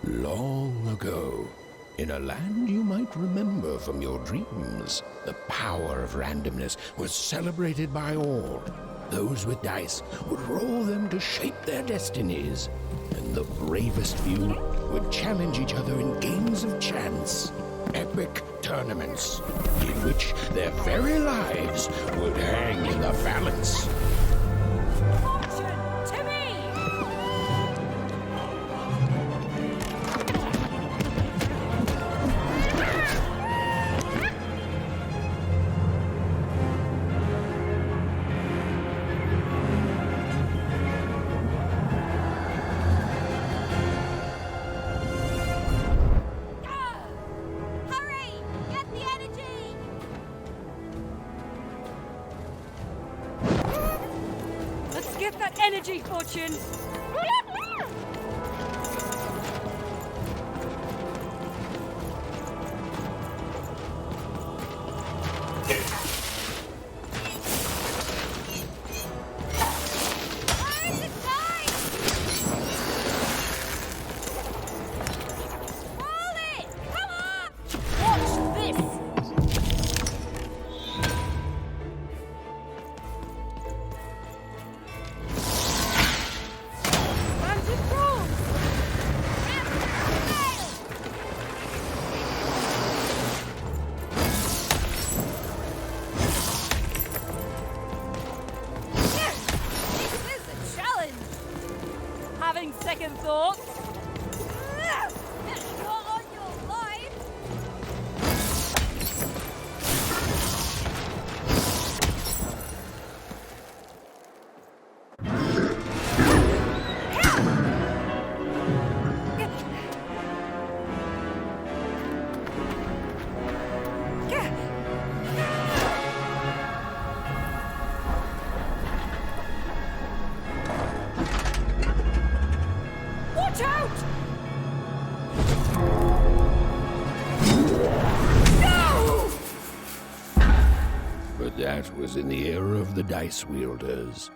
Long ago, in a land you might remember from your dreams, the power of randomness was celebrated by all. Those with dice would roll them to shape their destinies, and the bravest few would challenge each other in games of chance. Epic tournaments in which their very lives would hang in the balance. Fortune to me! Hurry! Get the energy! Let's get that energy, Fortune! Where's the time? Roll it! Come on! Watch this! Magic rules! This is a challenge! Having second thoughts? You're on your life! Watch out! No! But that was in the era of the dice wielders.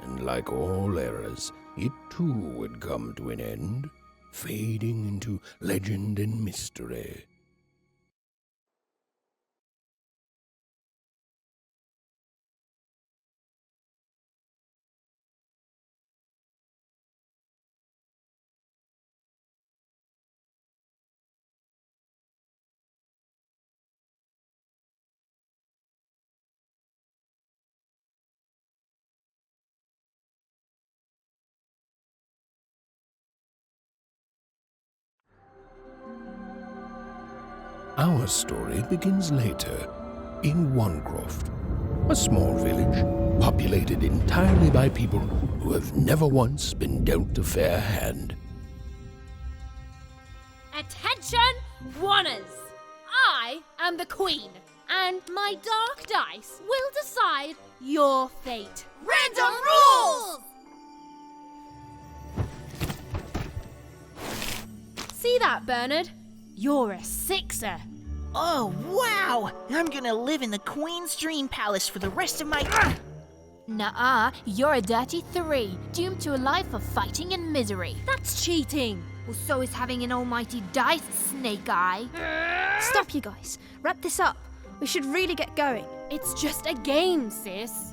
And like all eras, it too would come to an end, fading into legend and mystery. Our story begins later, in Wanecroft, a small village populated entirely by people who have never once been dealt a fair hand. Attention, Wanners! I am the Queen, and my dark dice will decide your fate. Random rules! See that, Bernard? You're a sixer. Oh, wow! I'm gonna live in the Queen's Dream Palace for the rest of my... Nuh-uh, you're a dirty 3, doomed to a life of fighting and misery. That's cheating. Well, so is having an almighty dice, Snake Eye. Stop, you guys. Wrap this up. We should really get going. It's just a game, sis.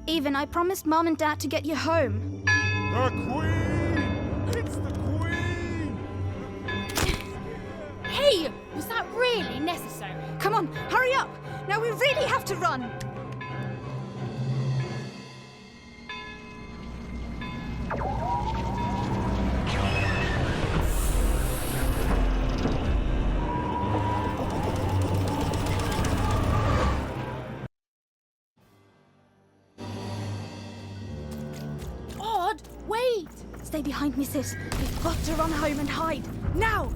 Even I promised Mom and Dad to get you home. The Queen! It's the Queen! Hey, was that really necessary? Come on, hurry up. Now we really have to run. Odd, wait. Stay behind me, sis. We've got to run home and hide. Now!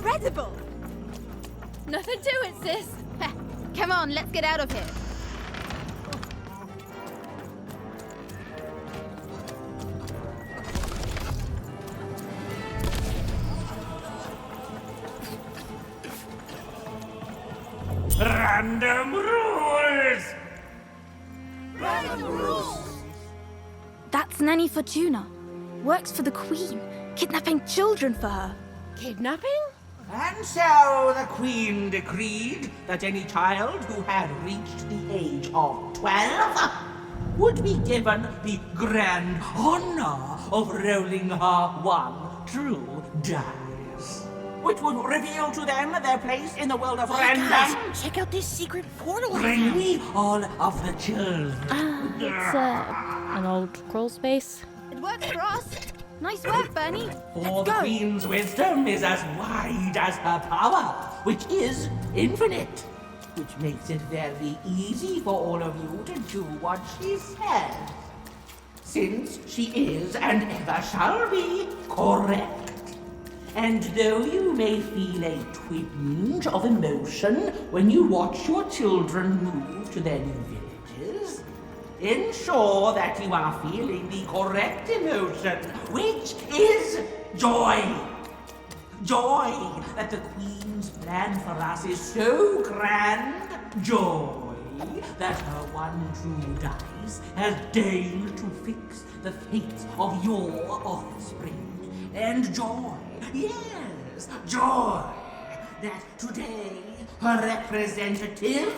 incredible! Nothing to it, sis. Come on, let's get out of here. Random rules! That's Nanny Fortuna. Works for the Queen, kidnapping children for her. Kidnapping? And so the Queen decreed that any child who had reached the age of 12 would be given the grand honor of rolling her one true dice, which would reveal to them their place in the world of random. Guys, check out this secret portal I Bring found. me all of the children. It's an old crawl space. It works for us. Nice work, Bernie. For the go. Queen's wisdom is as wide as her power, which is infinite, which makes it very easy for all of you to do what she says, since she is and ever shall be correct. And though you may feel a twinge of emotion when you watch your children move to their new villages, ensure that you are feeling the correct emotion, which is joy. Joy that the Queen's plan for us is so grand. Joy that her one true dice has deigned to fix the fate of your offspring. And joy, yes, joy that today her representative,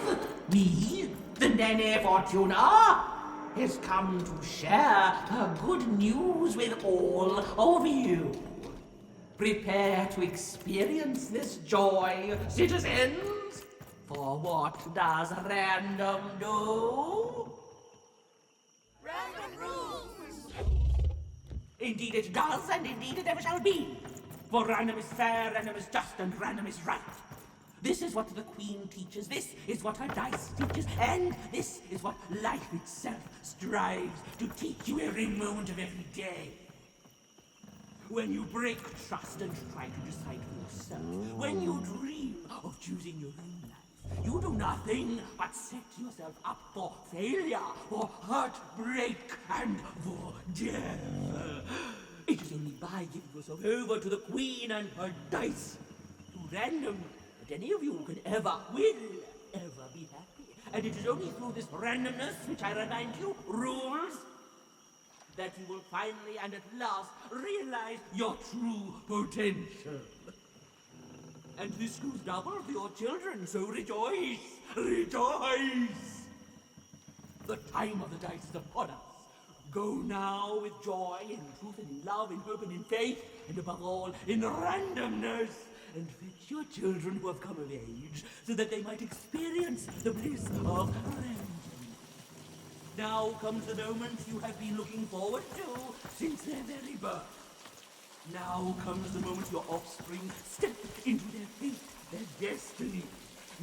me, the Nene Fortuna, has come to share her good news with all of you. Prepare to experience this joy, citizens. For what does random do? Random rules! Indeed it does, and indeed it ever shall be. For random is fair, random is just, and random is right. This is what the Queen teaches, this is what her dice teaches, and this is what life itself strives to teach you every moment of every day. When you break trust and try to decide for yourself, when you dream of choosing your own life, you do nothing but set yourself up for failure, for heartbreak, and for death. It is only by giving yourself over to the Queen and her dice, to random, that any of you will ever be happy. And it is only through this randomness, which I remind you, rules, that you will finally and at last realize your true potential. And this goes double for your children, so rejoice! Rejoice! The time of the dice is upon us. Go now with joy, in truth, and in love, in hope, and in faith, and above all, in randomness. And fetch your children who have come of age, so that they might experience the bliss of random. Now comes the moment you have been looking forward to since their very birth. Now comes the moment your offspring step into their fate, their destiny.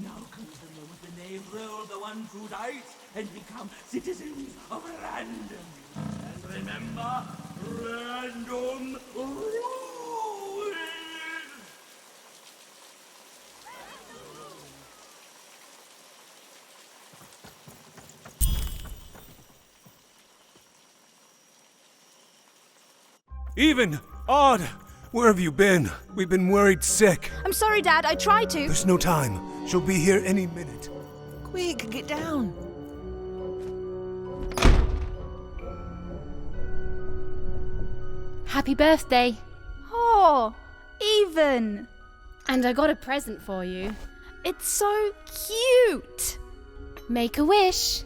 Now comes the moment when they roll the one true dice and become citizens of random. And remember, random rules! Even! Odd! Where have you been? We've been worried sick. I'm sorry, Dad. I tried to. There's no time. She'll be here any minute. Quick, get down. Happy birthday. Oh, Even. And I got a present for you. It's so cute. Make a wish.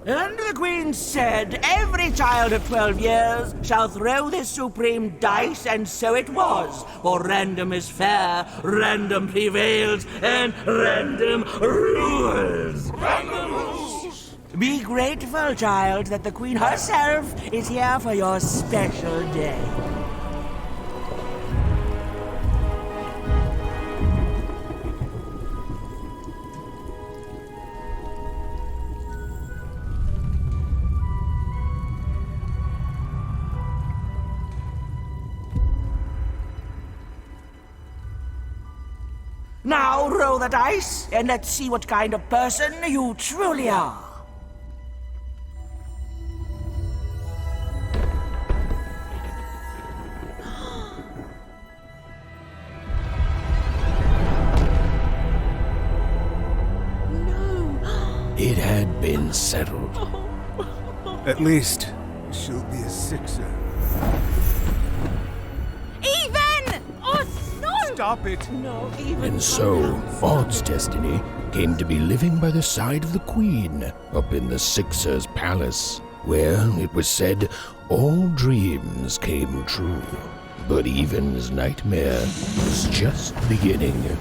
And the Queen said, every child of 12 years shall throw this supreme dice, and so it was. For random is fair, random prevails, and random rules. Random rules! Be grateful, child, that the Queen herself is here for your special day. Now roll the dice, and let's see what kind of person you truly are. It had been settled. At least, she'll be a sixer. Even! Oh, no! Stop it! And so, Odd's destiny came to be living by the side of the Queen up in the Sixer's palace, where, it was said, all dreams came true. But Even's nightmare was just beginning.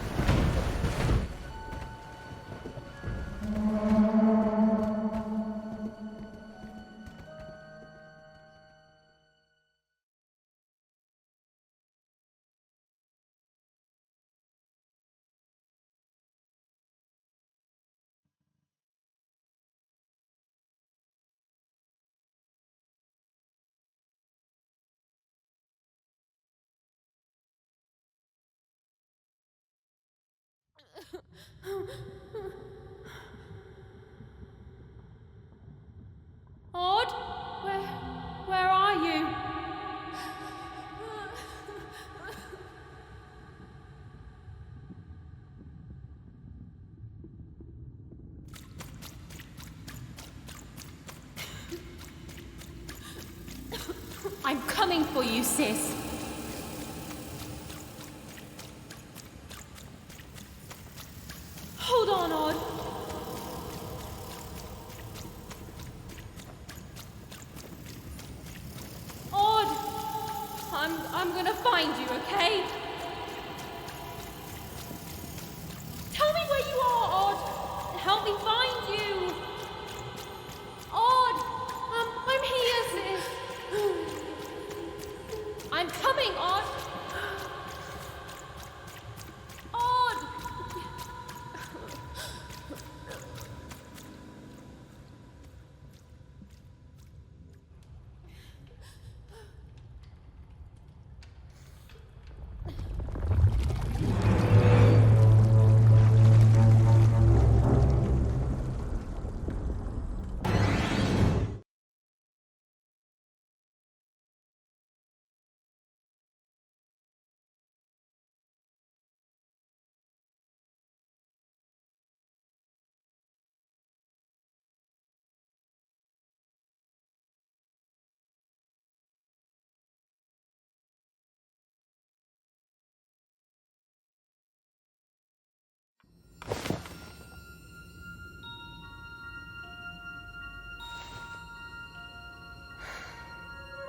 Odd? Where are you? I'm coming for you, sis. Hold on, Odd. Odd! I'm gonna find you, okay? Tell me where you are, Odd! Help me find you! Odd! I'm here, sis! I'm coming, Odd! Odd!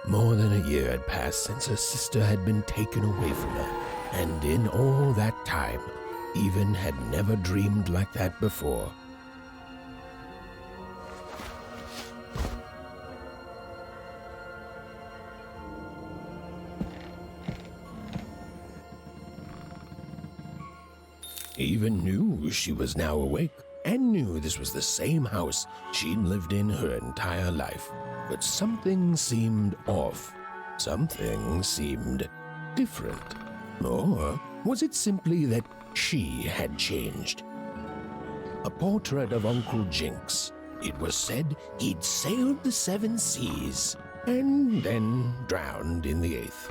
More than a year had passed since her sister had been taken away from her, and in all that time, Even had never dreamed like that before. Even knew she was now awake, and knew this was the same house she'd lived in her entire life. But something seemed off. Something seemed different. Or was it simply that she had changed? A portrait of Uncle Jinx. It was said he'd sailed the 7 seas and then drowned in the 8th.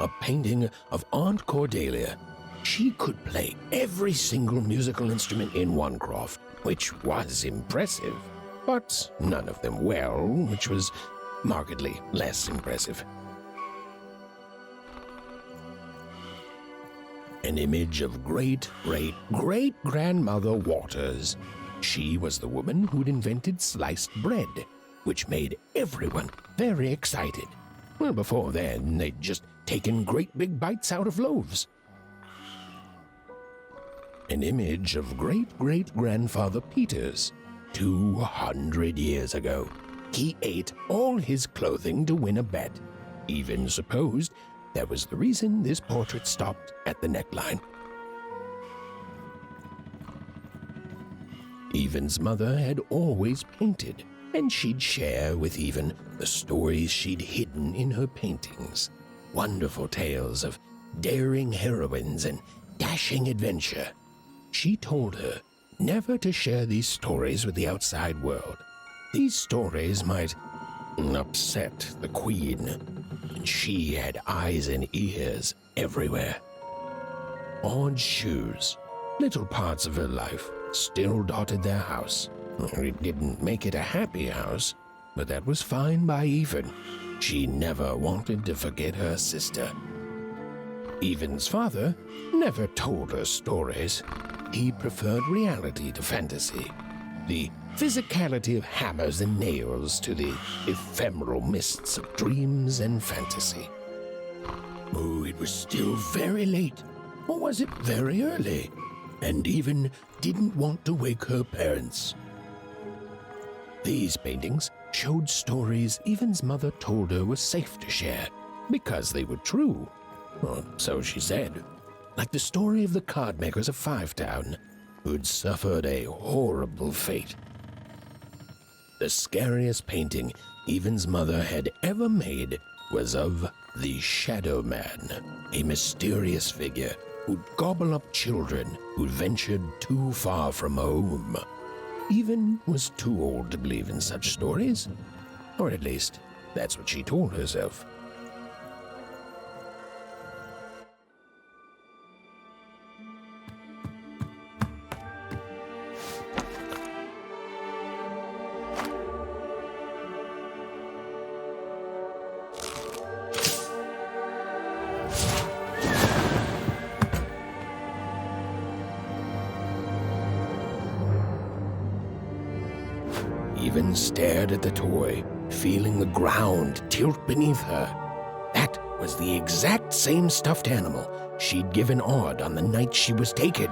A painting of Aunt Cordelia. She could play every single musical instrument in Onecroft, which was impressive, but none of them well, which was markedly less impressive. An image of great-great-great-grandmother Waters. She was the woman who'd invented sliced bread, which made everyone very excited. Well, before then, they'd just taken great big bites out of loaves. An image of great-great-grandfather Peters. 200 years ago. He ate all his clothing to win a bet. Even supposed that was the reason this portrait stopped at the neckline. Even's mother had always painted, and she'd share with Even the stories she'd hidden in her paintings. Wonderful tales of daring heroines and dashing adventure. She told her never to share these stories with the outside world. These stories might upset the queen, and she had eyes and ears everywhere. Odd shoes, little parts of her life, still dotted their house. It didn't make it a happy house, but that was fine by Even. She never wanted to forget her sister. Even's father never told her stories. He preferred reality to fantasy, the physicality of hammers and nails to the ephemeral mists of dreams and fantasy. Oh, it was still very late, or was it very early? And Even didn't want to wake her parents. These paintings showed stories Even's mother told her were safe to share, because they were true. Or so she said. Like the story of the cardmakers of Fivetown, who'd suffered a horrible fate. The scariest painting Even's mother had ever made was of the Shadow Man, a mysterious figure who'd gobble up children who'd ventured too far from home. Even was too old to believe in such stories, or at least that's what she told herself. Even stared at the toy, feeling the ground tilt beneath her. That was the exact same stuffed animal she'd given Odd on the night she was taken.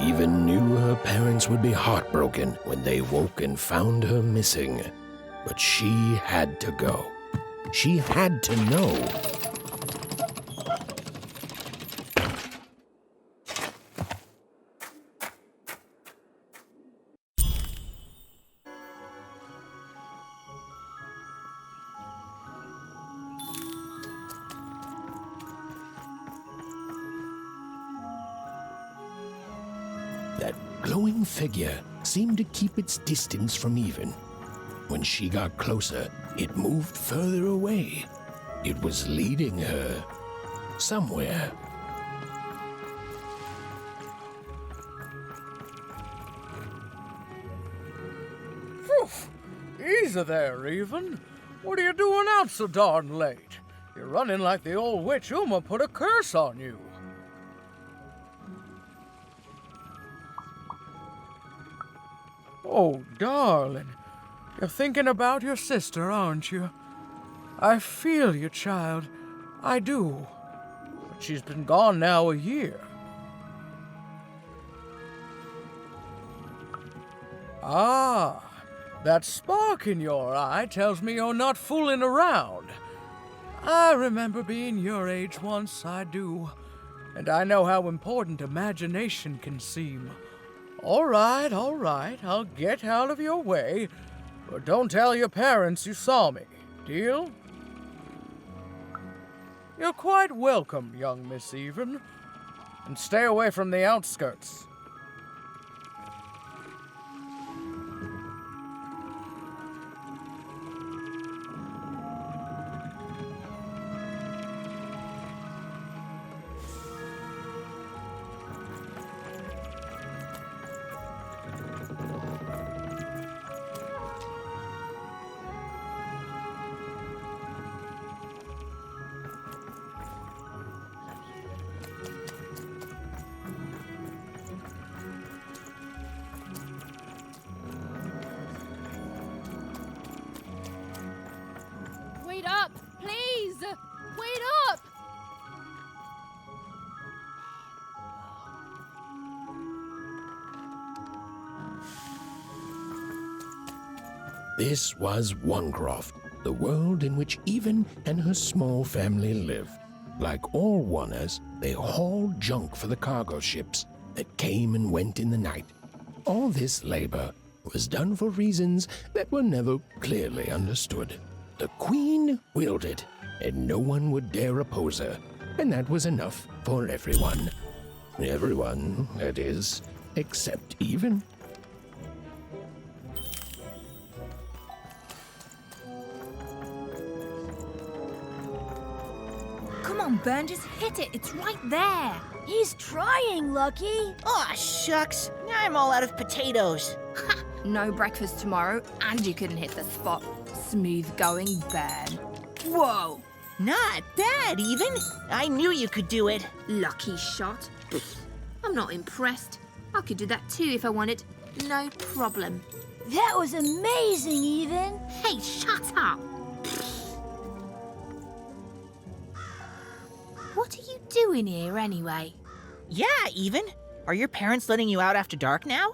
Even knew her parents would be heartbroken when they woke and found her missing. But she had to go. She had to know. That glowing figure seemed to keep its distance from Even. When she got closer, it moved further away. It was leading her somewhere. Easy there, Even. What are you doing out so darn late? You're running like the old witch Uma put a curse on you. Oh, darling, you're thinking about your sister, aren't you? I feel you, child. I do. But she's been gone now a year. Ah, that spark in your eye tells me you're not fooling around. I remember being your age once, I do. And I know how important imagination can seem. All right, I'll get out of your way. But don't tell your parents you saw me. Deal? You're quite welcome, young Miss Even. And stay away from the outskirts. Wait up, please! Wait up! This was Onecroft, the world in which Even and her small family lived. Like all Oners, they hauled junk for the cargo ships that came and went in the night. All this labor was done for reasons that were never clearly understood. The Queen willed it, and no one would dare oppose her, and that was enough for everyone. Everyone, that is, except Even. Come on, Ben, just hit it. It's right there. He's trying, Lucky. Aw, shucks. Now I'm all out of potatoes. No breakfast tomorrow, and you couldn't hit the spot. Smooth going, Ben. Whoa! Not bad, Even. I knew you could do it. Lucky shot. I'm not impressed. I could do that too if I wanted. No problem. That was amazing, Even. Hey, shut up! What are you doing here anyway? Yeah, Even. Are your parents letting you out after dark now?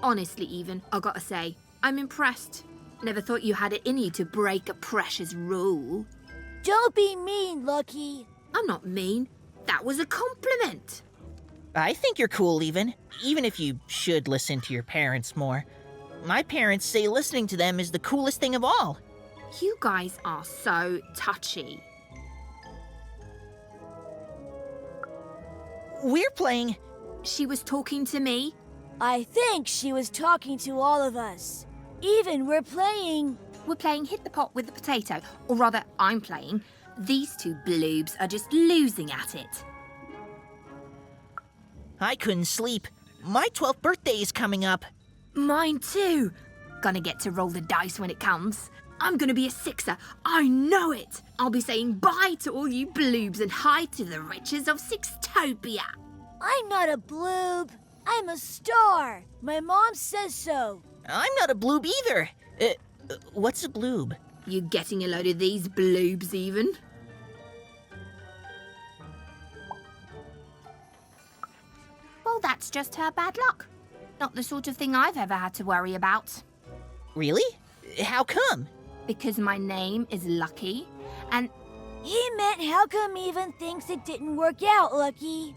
Honestly, Even, I gotta say, I'm impressed. Never thought you had it in you to break a precious rule. Don't be mean, Lucky. I'm not mean. That was a compliment. I think you're cool, Even if you should listen to your parents more. My parents say listening to them is the coolest thing of all. You guys are so touchy. We're playing... She was talking to me. I think she was talking to all of us. Even we're playing... We're playing Hit the Pot with the Potato. Or rather, I'm playing. These two bloobs are just losing at it. I couldn't sleep. My 12th birthday is coming up. Mine too. Gonna get to roll the dice when it comes. I'm gonna be a sixer. I know it. I'll be saying bye to all you bloobs and hi to the riches of Sixtopia. I'm not a bloob. I'm a star. My mom says so. I'm not a bloob either. What's a bloob? You getting a load of these bloobs, Even? Well, that's just her bad luck. Not the sort of thing I've ever had to worry about. Really? How come? Because my name is Lucky, and... He meant how come Even thinks it didn't work out, Lucky?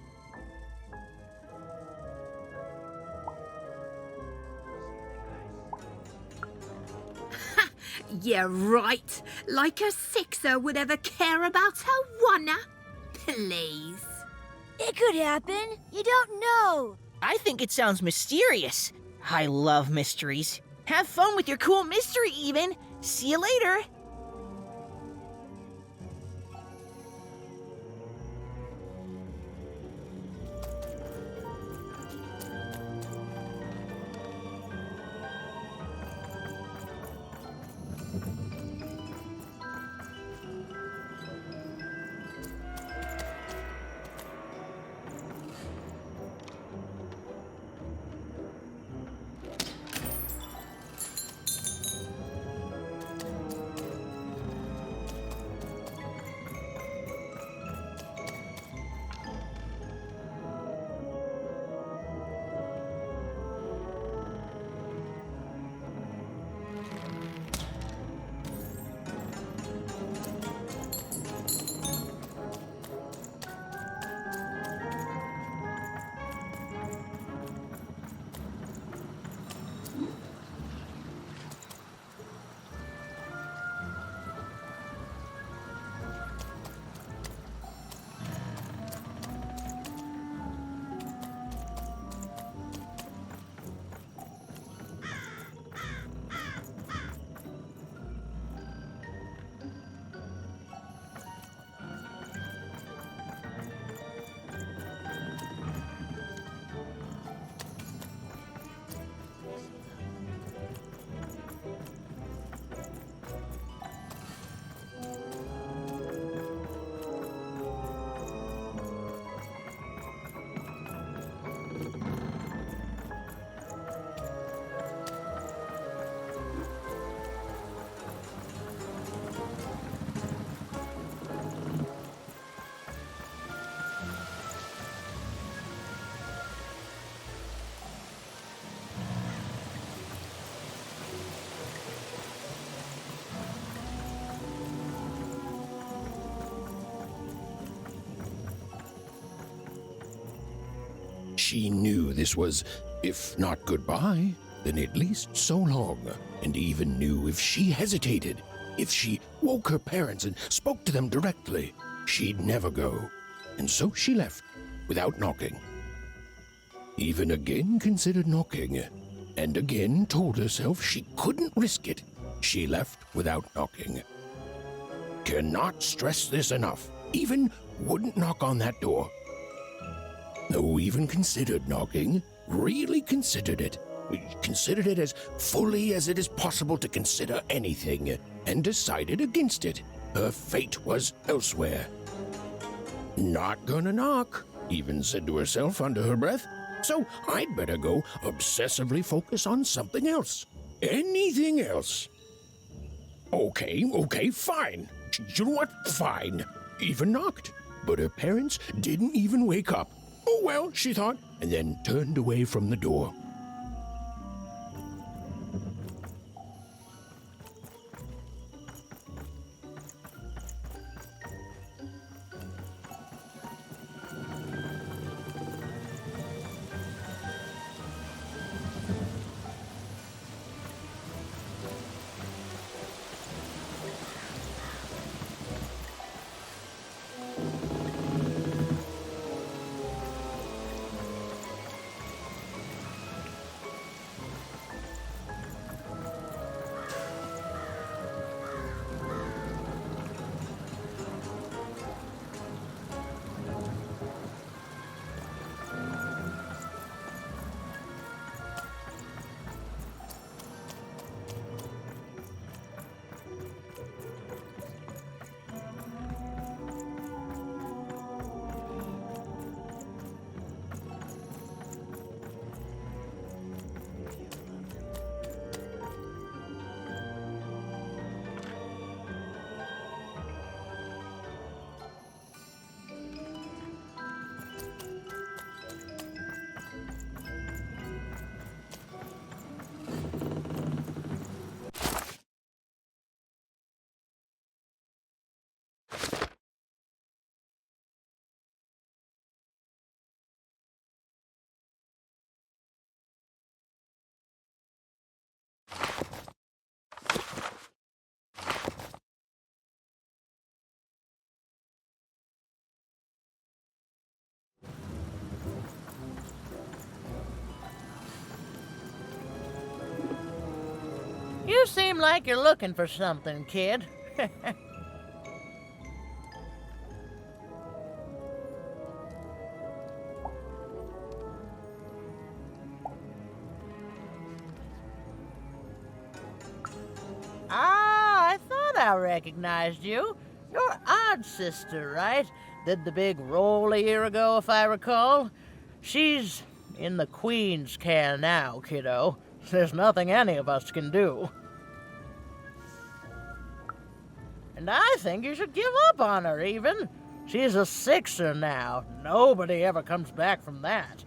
Yeah, right. Like a sixer would ever care about her oneer. Please. It could happen. You don't know. I think it sounds mysterious. I love mysteries. Have fun with your cool mystery, Even. See you later. She knew this was, if not goodbye, then at least so long, and even knew if she hesitated, if she woke her parents and spoke to them directly, she'd never go. And so she left, without knocking. Even again considered knocking, and again told herself she couldn't risk it. She left without knocking. Cannot stress this enough. Even wouldn't knock on that door. No, even considered knocking. Really considered it. Considered it as fully as it is possible to consider anything, and decided against it. Her fate was elsewhere. Not gonna knock, even said to herself under her breath. So I'd better go obsessively focus on something else. Anything else. Okay, fine. You know what? Fine. Even knocked. But her parents didn't even wake up. Oh well, she thought, and then turned away from the door. You seem like you're looking for something, kid. I thought I recognized you. You're Odd's sister, right? Did the big roll a year ago, if I recall. She's in the Queen's care now, kiddo. There's nothing any of us can do. And I think you should give up on her, even. She's a sixer now. Nobody ever comes back from that.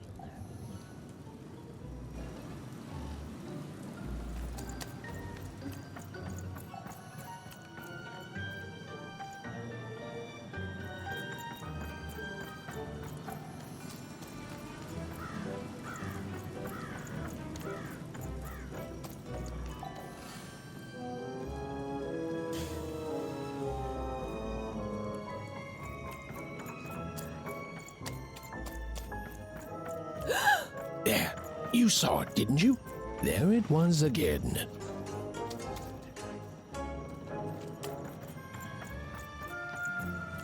There, you saw it, didn't you? There it was again.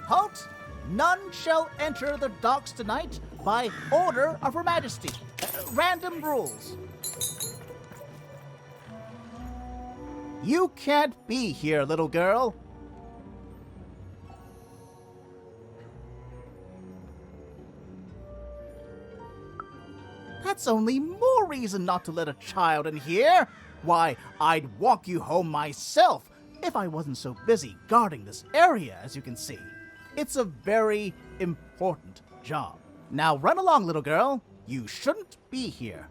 Halt! None shall enter the docks tonight by order of Her Majesty. Random rules. You can't be here, little girl. That's only more reason not to let a child in here. Why, I'd walk you home myself if I wasn't so busy guarding this area, as you can see. It's a very important job. Now run along, little girl. You shouldn't be here.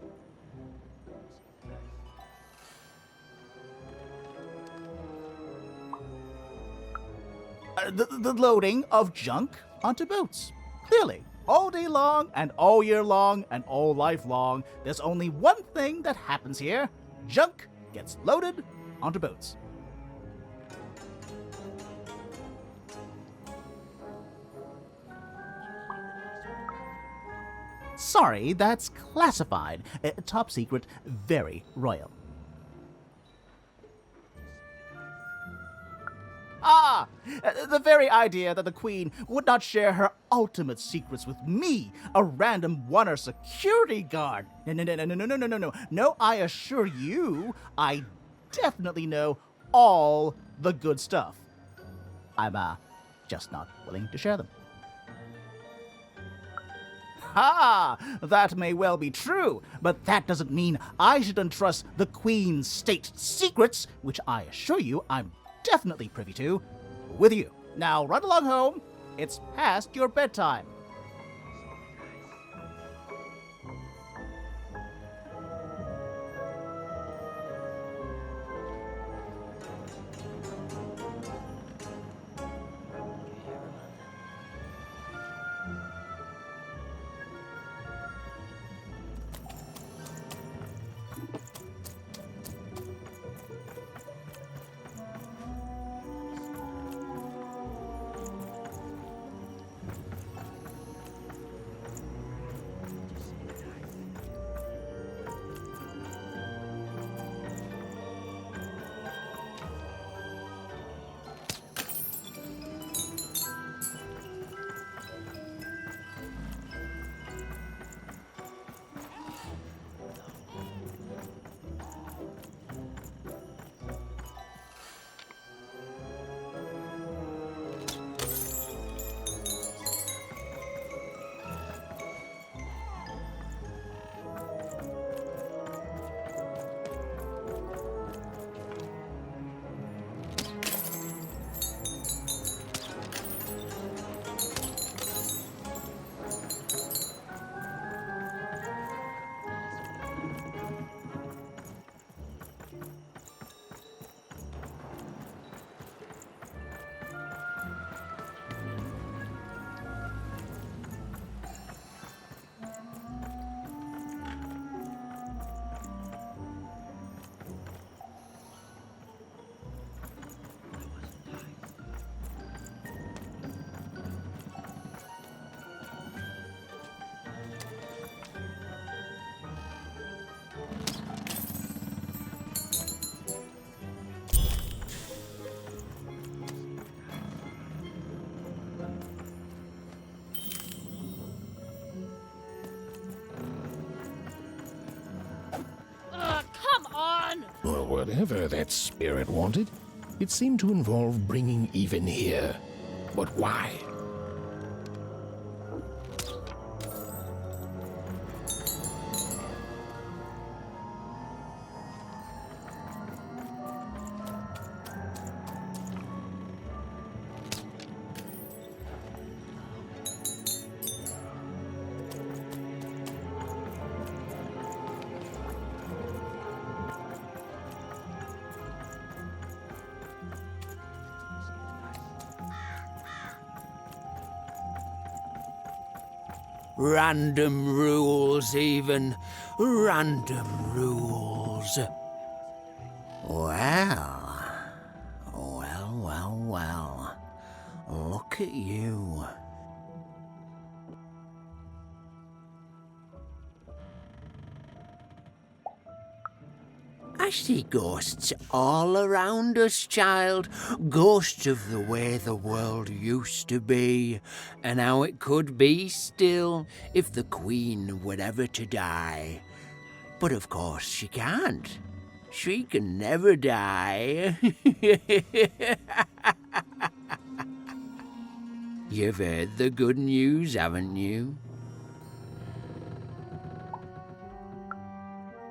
The loading of junk onto boots. Clearly, All day long, and all year long, and all life long, there's only one thing that happens here. Junk gets loaded onto boats. Sorry, that's classified. Top secret, very royal. Ah! The very idea that the Queen would not share her ultimate secrets with me, a random one-er security guard. No. No, I assure you, I definitely know all the good stuff. I'm, just not willing to share them. Ha! That may well be true, but that doesn't mean I should entrust the Queen's state secrets, which I assure you I'm definitely privy to, with you. Now run along home. It's past your bedtime. Well, whatever that spirit wanted, it seemed to involve bringing even here. But why? Random rules, even. Random rules. Well. Look at you. I see ghosts all around us, child. Ghosts of the way the world used to be, and how it could be still if the Queen were ever to die. But of course she can't. She can never die. You've heard the good news, haven't you?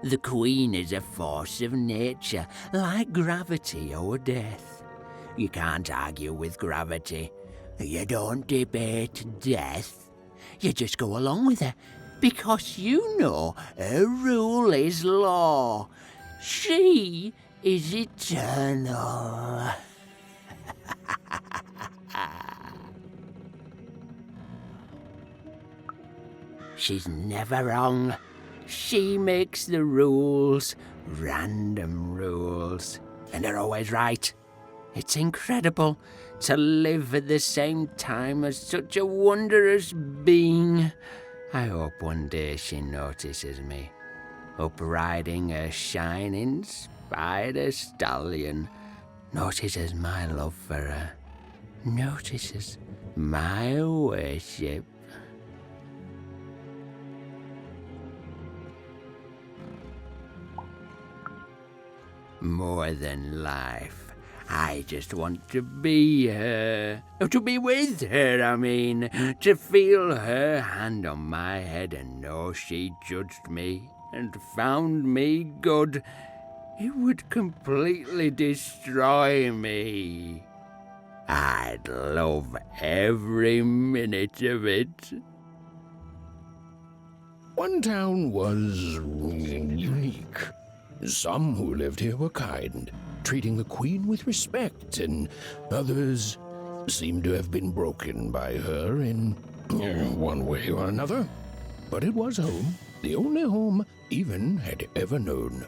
The Queen is a force of nature, like gravity or death. You can't argue with gravity. You don't debate death. You just go along with her, because you know her rule is law. She is eternal. she's never wrong. She makes the rules, random rules, and they're always right. It's incredible to live at the same time as such a wondrous being. I hope one day she notices me, up riding a shining spider stallion, notices my love for her, notices my worship. More than life. I just want to be her. To be with her, I mean. To feel her hand on my head and know she judged me and found me good. It would completely destroy me. I'd love every minute of it. One town was unique. Some who lived here were kind, treating the queen with respect, and others seemed to have been broken by her in one way or another. But it was home, the only home Even had ever known.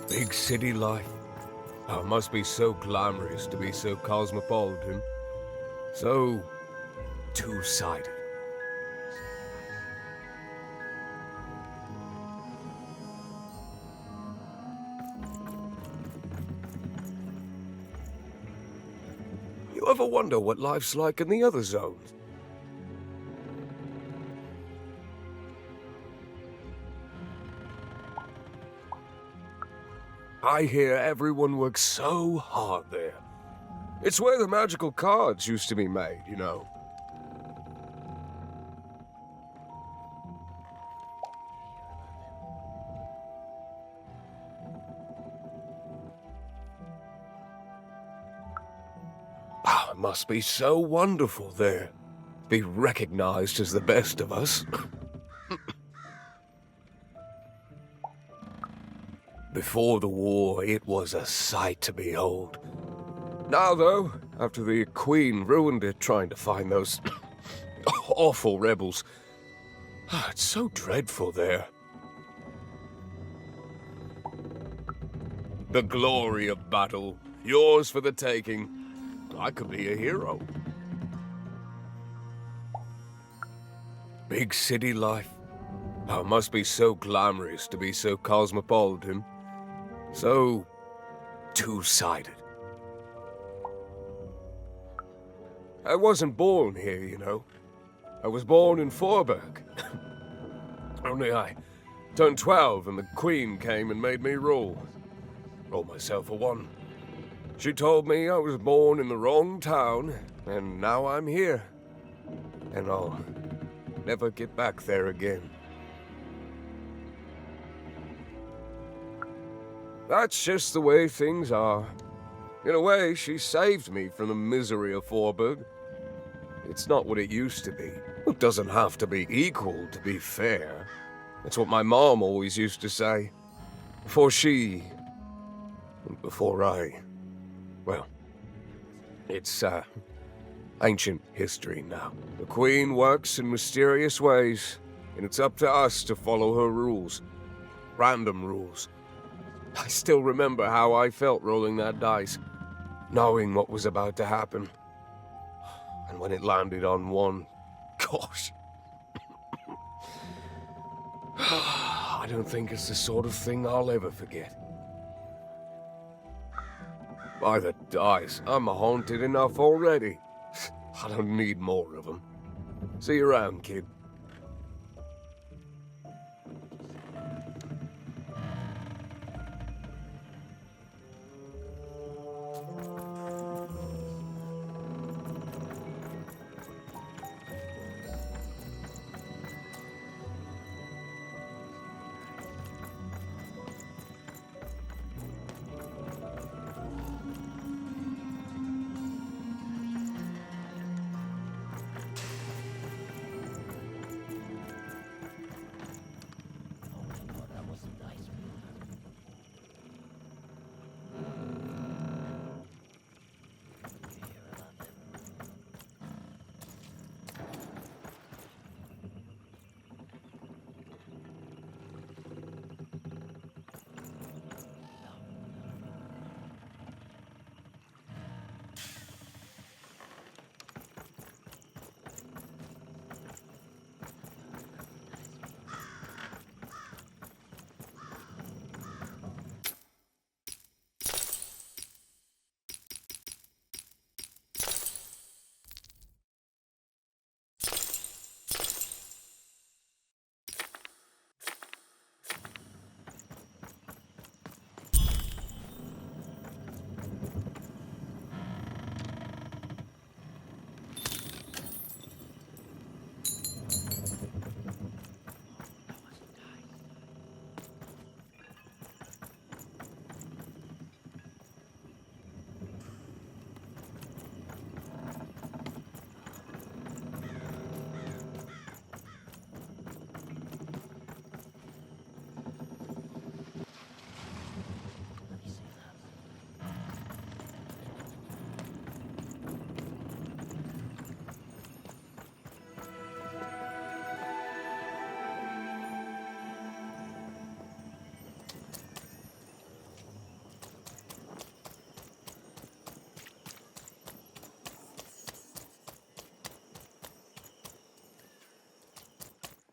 Big city life. Oh, it must be so glamorous to be so cosmopolitan. So two-sided. You ever wonder what life's like in the other zones? I hear everyone works so hard there. It's where the magical cards used to be made, you know. Oh, it must be so wonderful there. Be recognized as the best of us. Before the war, it was a sight to behold. Now, though, after the Queen ruined it trying to find those awful rebels, it's so dreadful there. The glory of battle, yours for the taking. I could be a hero. Big city life. Oh, it must be so glamorous to be so cosmopolitan. So two-sided. I wasn't born here, you know. I was born in Forberg. Only I turned 12 and the Queen came and made me rule. Roll myself a one. She told me I was born in the wrong town, and now I'm here. And I'll never get back there again. That's just the way things are. In a way, she saved me from the misery of Forberg. It's not what it used to be. It doesn't have to be equal to be fair. That's what my mom always used to say. Before she... before I... well, it's, ancient history now. The Queen works in mysterious ways, and it's up to us to follow her rules. Random rules. I still remember how I felt rolling that dice, knowing what was about to happen. And when it landed on one, gosh. I don't think it's the sort of thing I'll ever forget. By the dice, I'm haunted enough already. I don't need more of them. See you around, kid.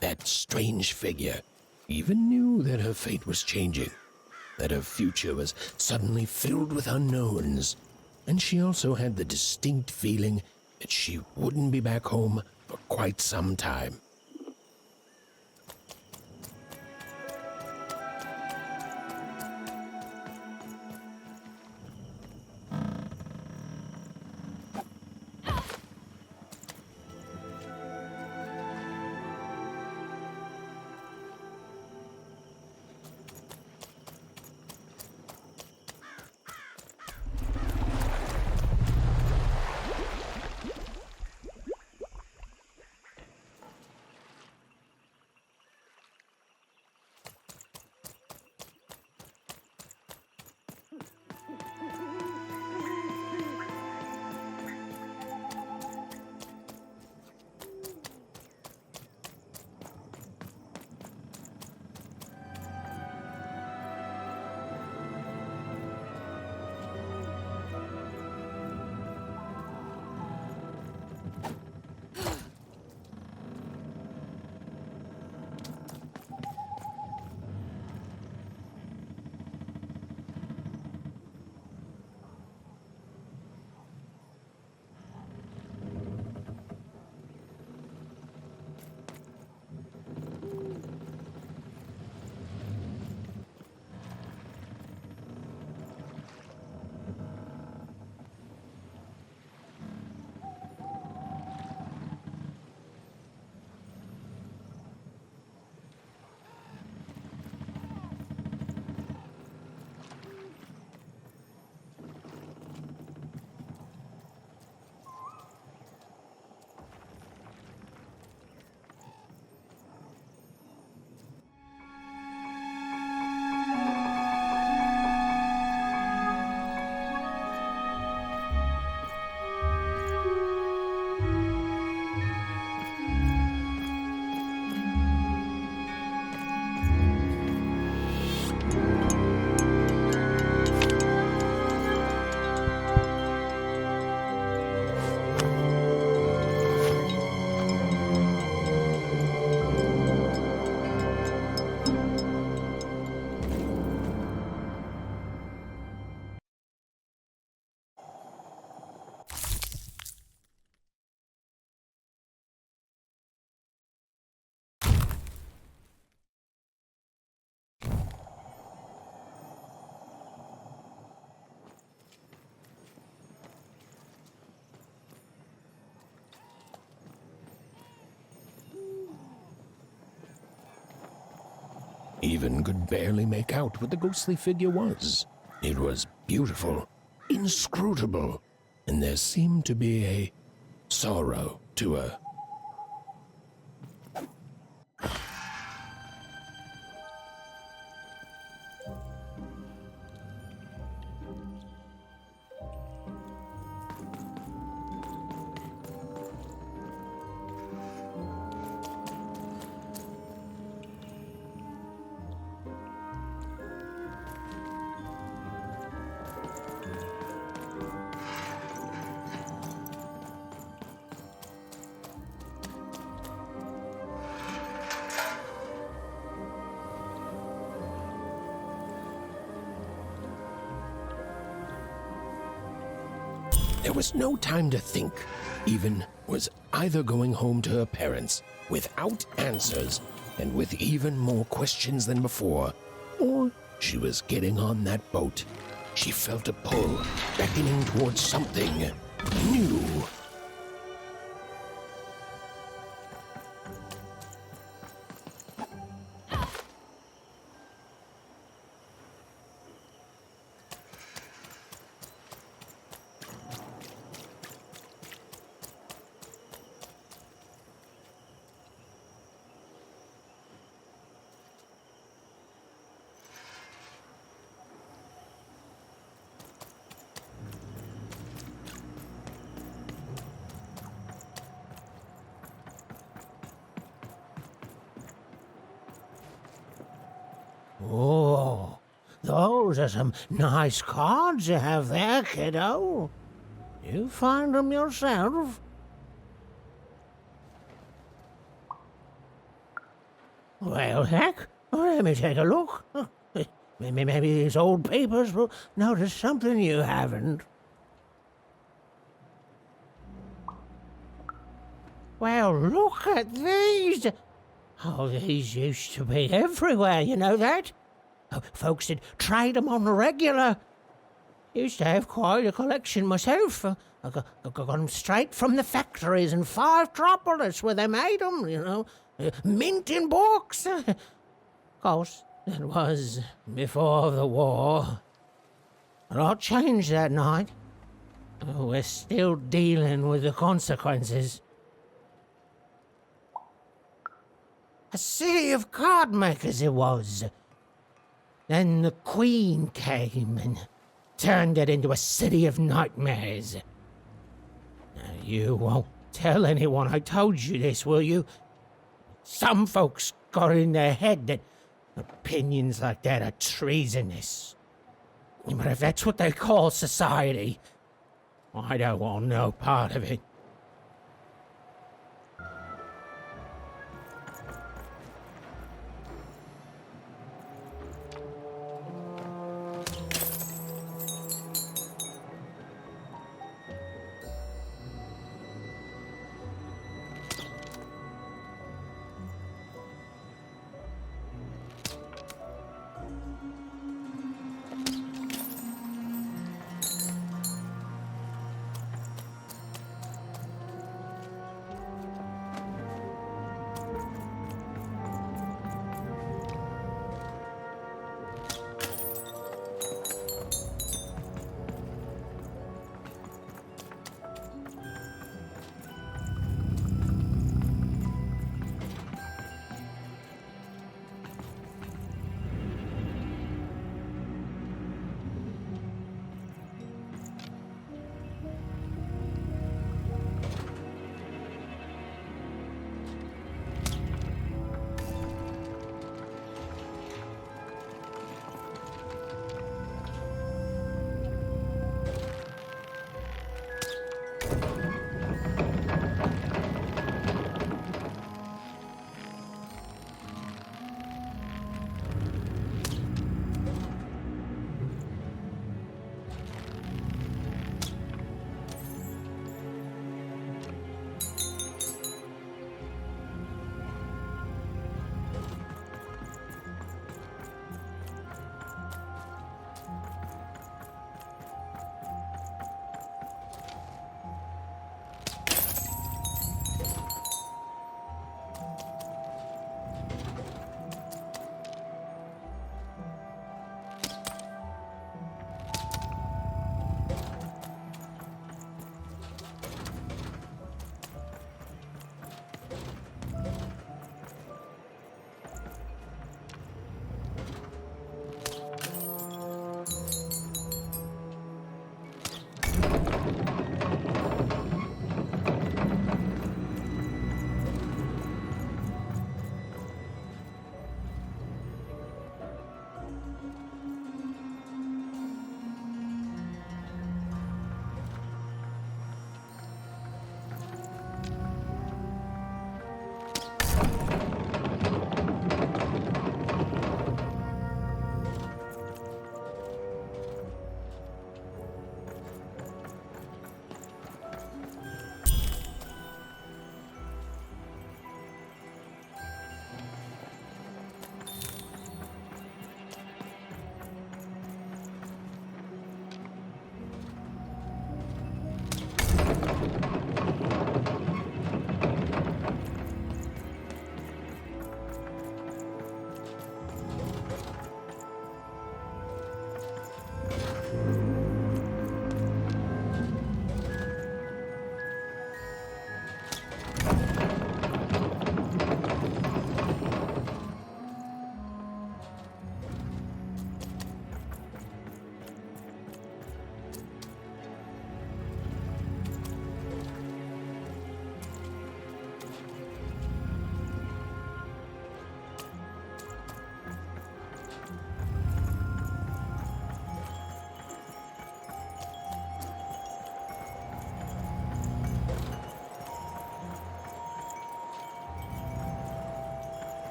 That strange figure even knew that her fate was changing, that her future was suddenly filled with unknowns, and she also had the distinct feeling that she wouldn't be back home for quite some time. even could barely make out what the ghostly figure was. It was beautiful, inscrutable, and there seemed to be a sorrow to her. There was no time to think. Even was either going home to her parents without answers and with even more questions than before, or she was getting on that boat. She felt a pull, beckoning towards something new. Oh, those are some nice cards you have there, kiddo. You find them yourself? Well, heck, let me take a look. Maybe these old papers will notice something you haven't. Well, look at these. Oh, these used to be everywhere, you know that? Folks would trade them on the regular. Used to have quite a collection myself. I got them straight from the factories in 5 where they made them, you know. Mint in books. Of course, that was before the war. A lot changed that night. We're still dealing with the consequences. A city of card makers it was. Then the Queen came and turned it into a city of nightmares. Now, you won't tell anyone I told you this, will you? Some folks got in their head that opinions like that are treasonous. But if that's what they call society, I don't want no part of it.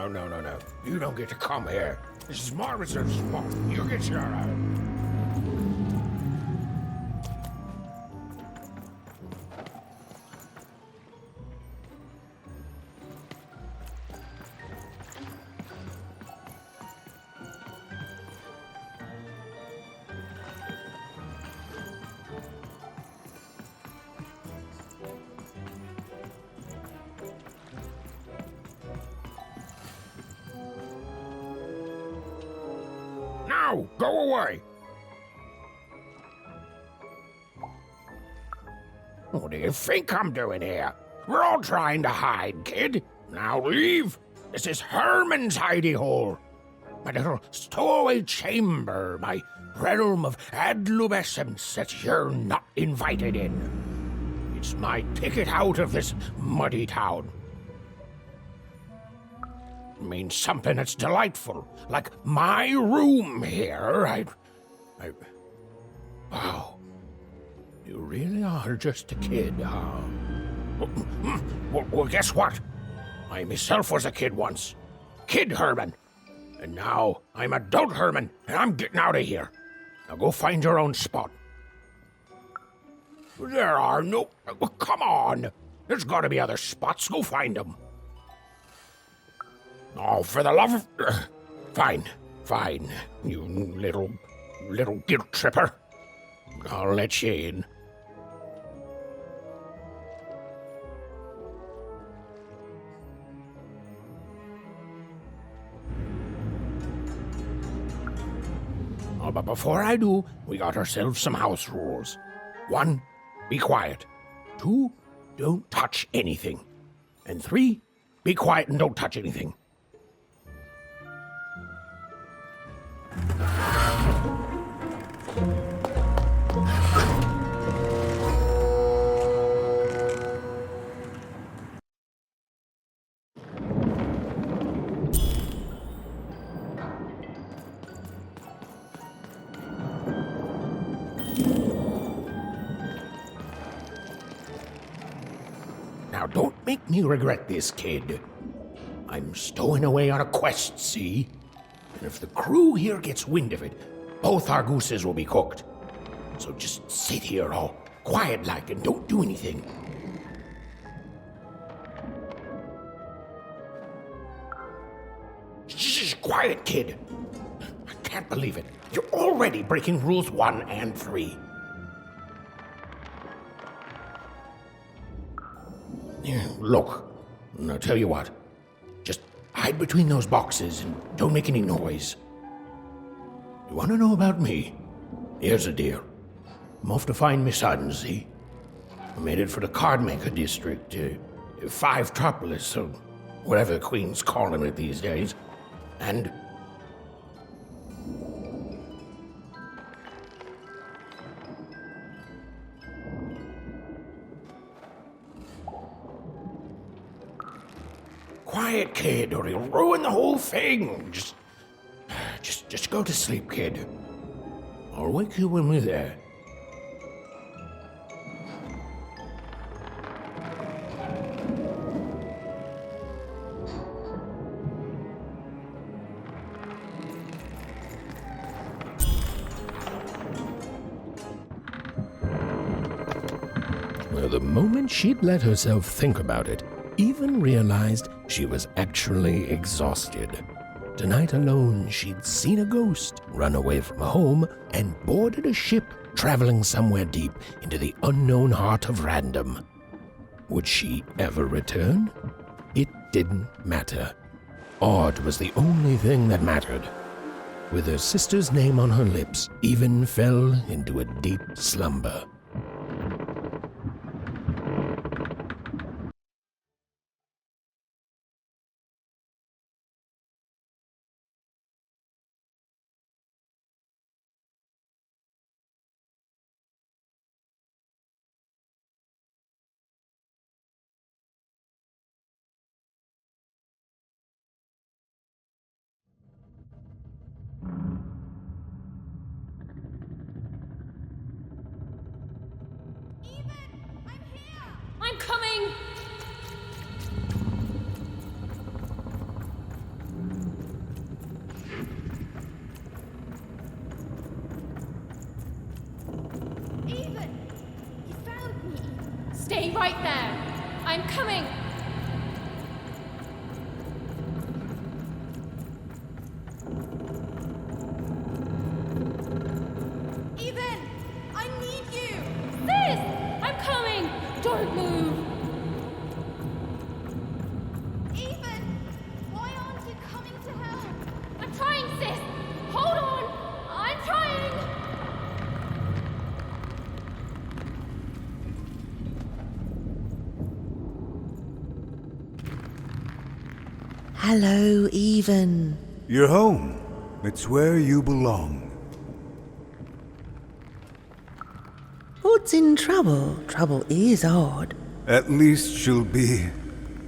No. You don't get to come here. This is my reserved spot. You get your Now, go away! What do you think I'm doing here? We're all trying to hide, kid. Now leave. This is Herman's hidey hole. My little stowaway chamber, my realm of adolescence that you're not invited in. It's my ticket out of this muddy town. Means something that's delightful, like my room here. I Wow. You really are just a kid, huh? Well, guess what? I myself was a kid once. Kid Herman. And now I'm adult Herman, and I'm getting out of here. Now go find your own spot. There are no... Come on. There's got to be other spots. Go find them. Oh, for the love of... Fine, you little guilt tripper. I'll let you in. Oh, but before I do, we got ourselves some house rules. 1, be quiet. 2, don't touch anything. And 3, be quiet and don't touch anything. Now, don't make me regret this, kid. I'm stowing away on a quest, see? And if the crew here gets wind of it, both our gooses will be cooked. So just sit here all quiet-like and don't do anything. Shh, quiet, kid. I can't believe it. You're already breaking rules 1 and 3. Look, I'll tell you what. Just hide between those boxes and don't make any noise. You want to know about me? Here's the deal. I'm off to find my son, see? I'm headed for the Cardmaker district, 5-tropolis, or whatever the Queen's calling it these days. And... Quiet, kid, or you'll ruin the whole thing. Just go to sleep, kid. I'll wake you when we're there. Well, the moment she'd let herself think about it, even realized she was actually exhausted. Tonight alone, she'd seen a ghost, run away from home, and boarded a ship traveling somewhere deep into the unknown heart of Random. Would she ever return? It didn't matter. Odd was the only thing that mattered. With her sister's name on her lips, Even fell into a deep slumber. Hello, Even. You're home. It's where you belong. Odd's in trouble. Trouble is odd. At least she'll be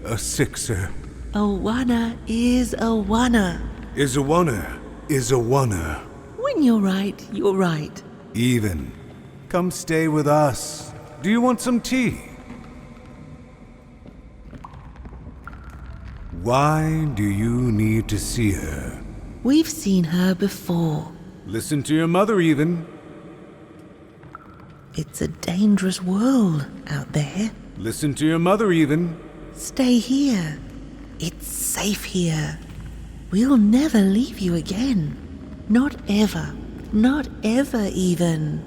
a sixer. A wanna is a wanna. Is a wanna, is a wanna. When you're right, you're right. Even. Come stay with us. Do you want some tea? Why do you need to see her? We've seen her before. Listen to your mother, Even. It's a dangerous world out there. Listen to your mother, Even. Stay here. It's safe here. We'll never leave you again. Not ever. Not ever, Even.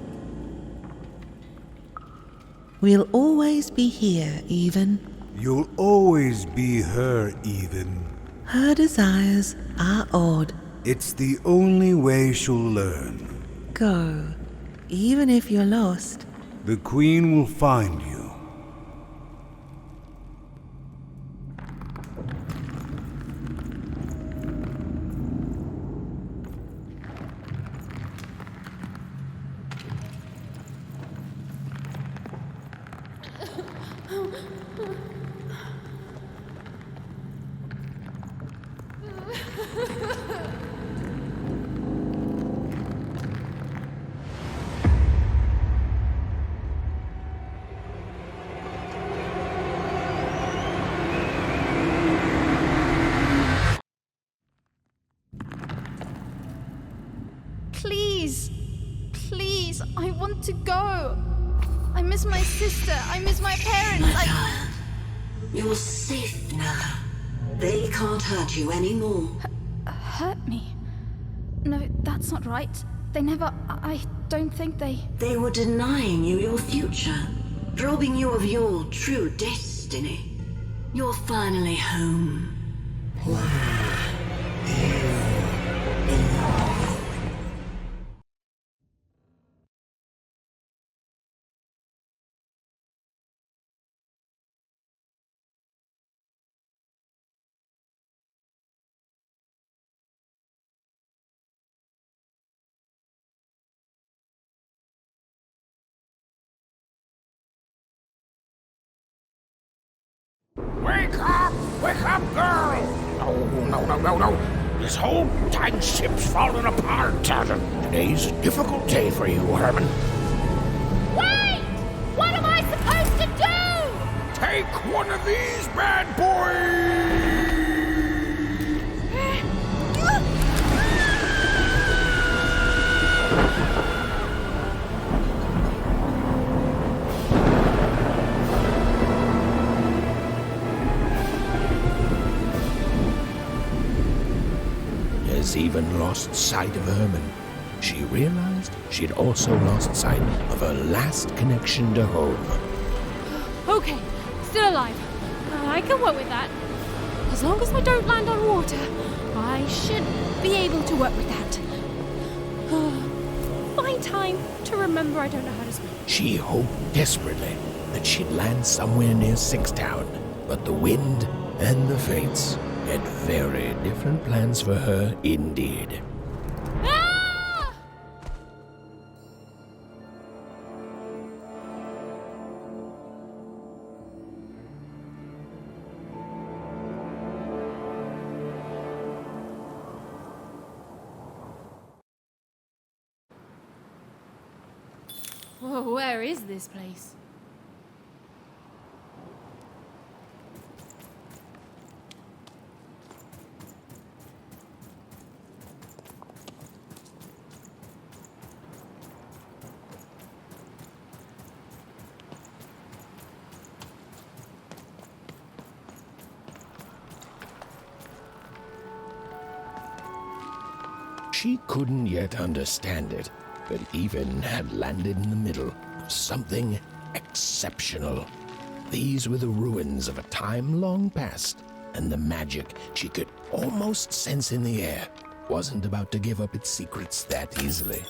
We'll always be here, Even. You'll always be her, Even. Her desires are odd. It's the only way she'll learn. Go. Even if you're lost. The Queen will find you. Please, please, I want to go. I miss my sister. I miss my parents. You're safe now. They can't hurt you anymore. Hurt me? No, that's not right. They never. I don't think they. They were denying you your future, robbing you of your true destiny. You're finally home. Wake up! Wake up, girl! No. This whole time ship's falling apart. Today's a difficult day for you, Herman. Wait! What am I supposed to do? Take one of these bad boys! Has even lost sight of Herman. She realized she'd also lost sight of her last connection to home. Okay, still alive. I can work with that. As long as I don't land on water, I should be able to work with that. Find time to remember I don't know how to swim. She hoped desperately that she'd land somewhere near Sixtown, but the wind and the fates had very different plans for her indeed. Ah! Whoa, where is this place? She couldn't yet understand it, but Even had landed in the middle of something exceptional. These were the ruins of a time long past, and the magic she could almost sense in the air wasn't about to give up its secrets that easily.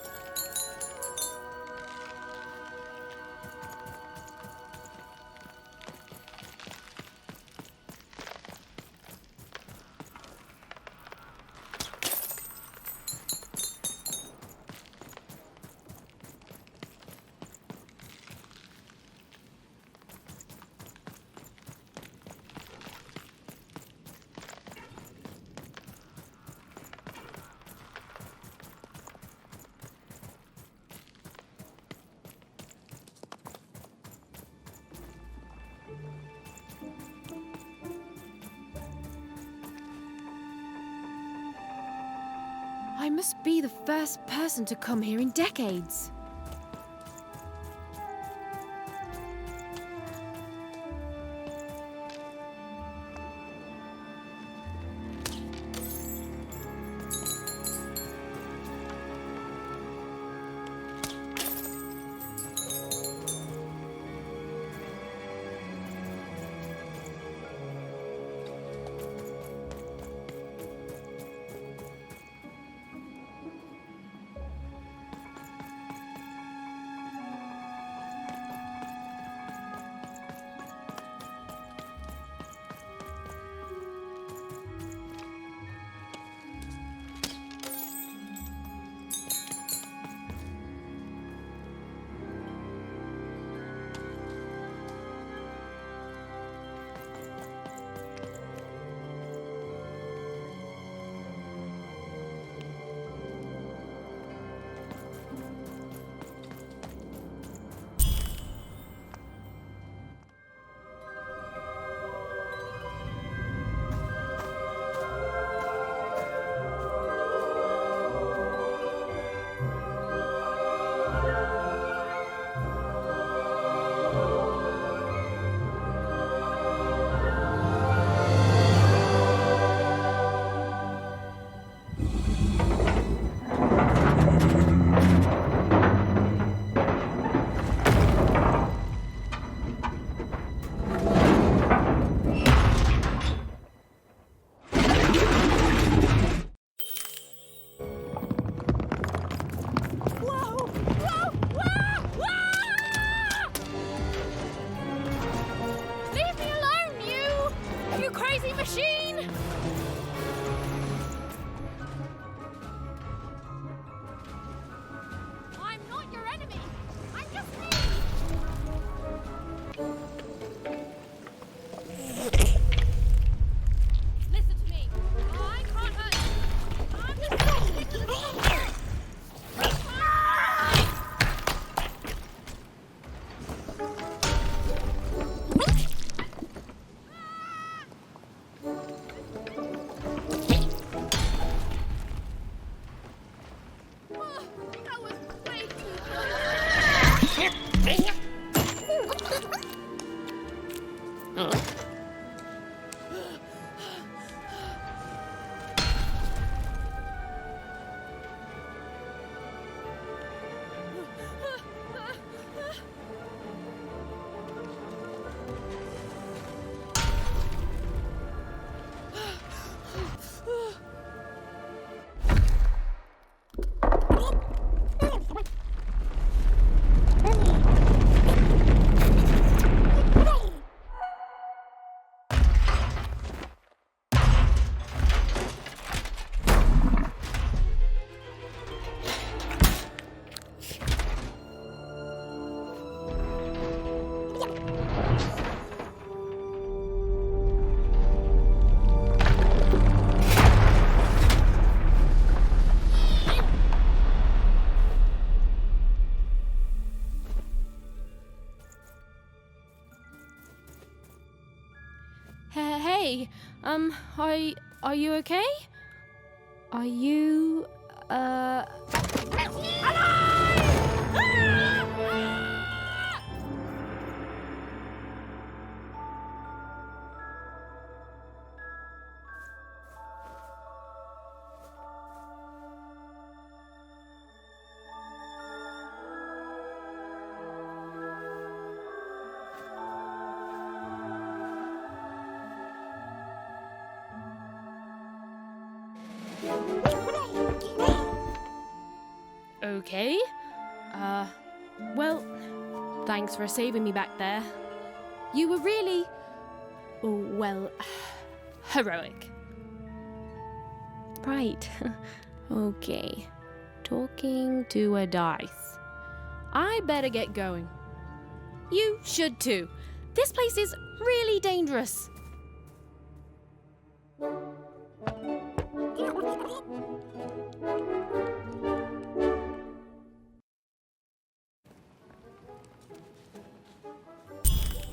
I must be the first person to come here in decades. Hey, are you okay? Are you, okay? Well, thanks for saving me back there. You were really, well, heroic. Right. Okay. Talking to a dice. I better get going. You should too. This place is really dangerous.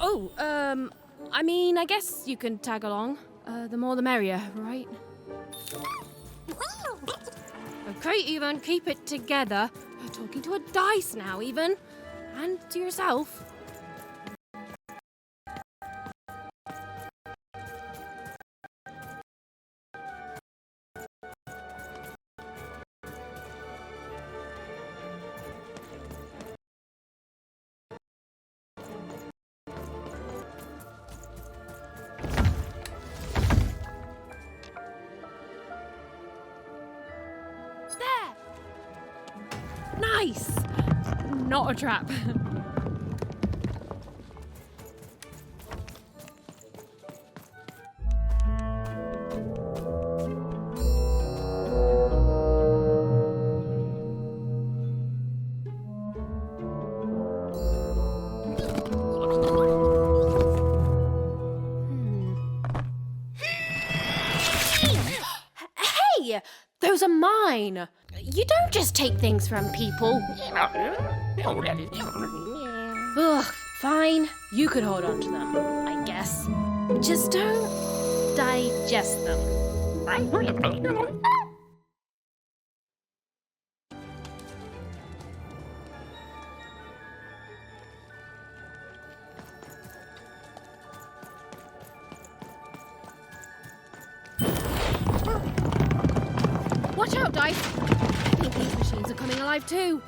Oh, I mean, I guess you can tag along. The more the merrier, right? Okay, even, keep it together. You're talking to a dice now, even. And to yourself. Nice! Not a trap. Hey! Those are mine! You don't just take things from people. Ugh, fine. You could hold on to them, I guess. Just don't digest them. Watch out, Dice! I think these machines are coming alive too.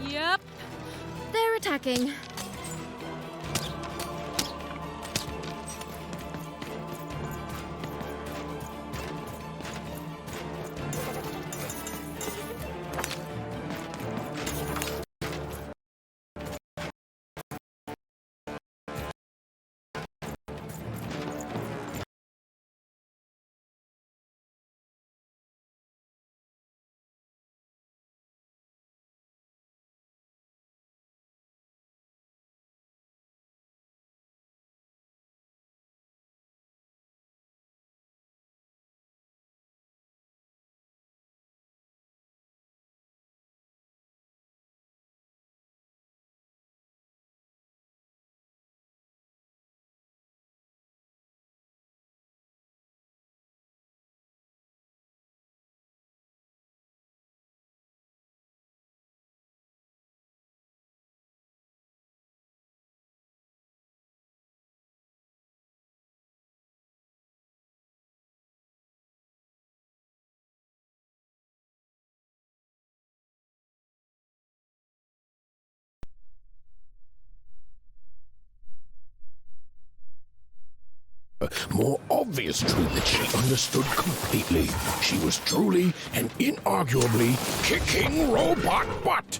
Yep. They're attacking. More obvious truth that she understood completely. She was truly and inarguably kicking robot butt.